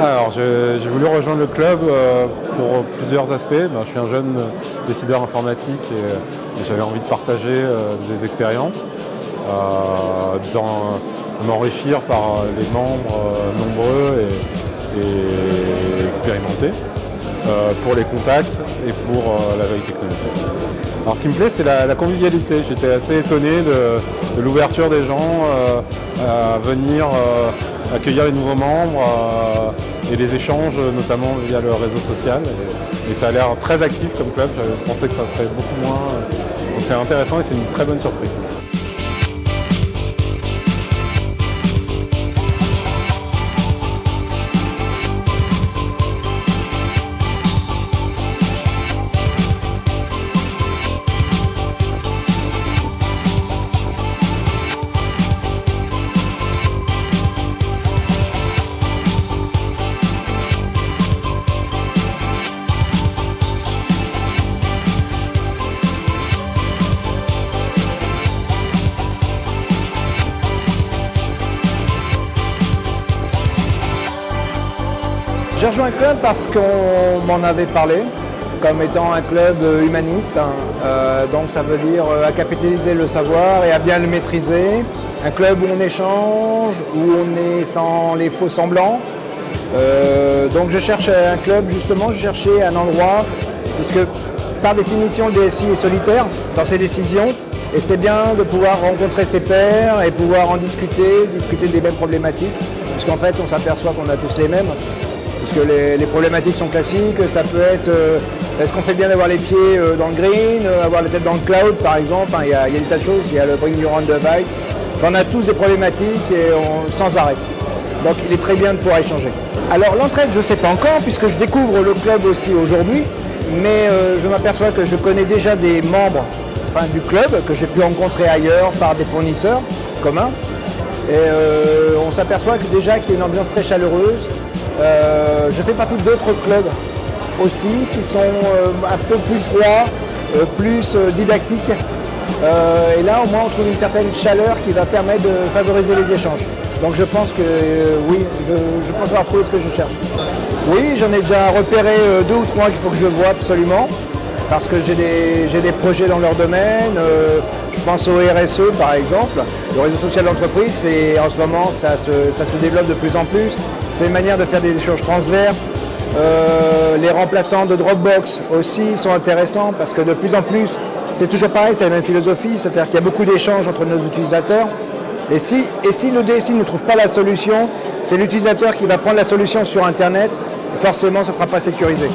Alors, j'ai voulu rejoindre le club pour plusieurs aspects. Je suis un jeune décideur informatique et j'avais envie de partager des expériences, de m'enrichir par les membres nombreux et expérimentés pour les contacts et pour la veille technologique. Alors, ce qui me plaît, c'est la convivialité. J'étais assez étonné de l'ouverture des gens à venir accueillir les nouveaux membres et les échanges, notamment via le réseau social. Et ça a l'air très actif comme club. Je pensais que ça serait beaucoup moins. Donc c'est intéressant et c'est une très bonne surprise. J'ai rejoint le club parce qu'on m'en avait parlé, comme étant un club humaniste. Donc ça veut dire à capitaliser le savoir et à bien le maîtriser. Un club où on échange, où on est sans les faux semblants. Donc je cherche un club, justement, je cherchais un endroit, puisque par définition le DSI est solitaire dans ses décisions. Et c'est bien de pouvoir rencontrer ses pairs et pouvoir en discuter des mêmes problématiques. Puisqu'en fait on s'aperçoit qu'on a tous les mêmes. Puisque les problématiques sont classiques, ça peut être est-ce qu'on fait bien d'avoir les pieds dans le green, avoir la tête dans le cloud par exemple, il y a des tas de choses, il y a le bring your own device. On a tous des problématiques et sans arrêt. Donc il est très bien de pouvoir échanger. Alors l'entraide, je ne sais pas encore puisque je découvre le club aussi aujourd'hui, mais je m'aperçois que je connais déjà des membres du club que j'ai pu rencontrer ailleurs par des fournisseurs communs. Et on s'aperçoit que déjà qu'il y a une ambiance très chaleureuse. Je fais partie d'autres clubs aussi qui sont un peu plus froids, plus didactiques. Et là au moins on trouve une certaine chaleur qui va permettre de favoriser les échanges. Donc je pense que oui, je pense avoir trouvé ce que je cherche. Oui, j'en ai déjà repéré 2 ou 3 qu'il faut que je vois absolument. Parce que j'ai des projets dans leur domaine, je pense au RSE par exemple, le réseau social d'entreprise, et en ce moment ça se développe de plus en plus. C'est une manière de faire des échanges transverses. Les remplaçants de Dropbox aussi sont intéressants parce que de plus en plus, c'est toujours pareil, c'est la même philosophie, c'est-à-dire qu'il y a beaucoup d'échanges entre nos utilisateurs. Et si le DSI ne trouve pas la solution, c'est l'utilisateur qui va prendre la solution sur Internet, forcément ça ne sera pas sécurisé.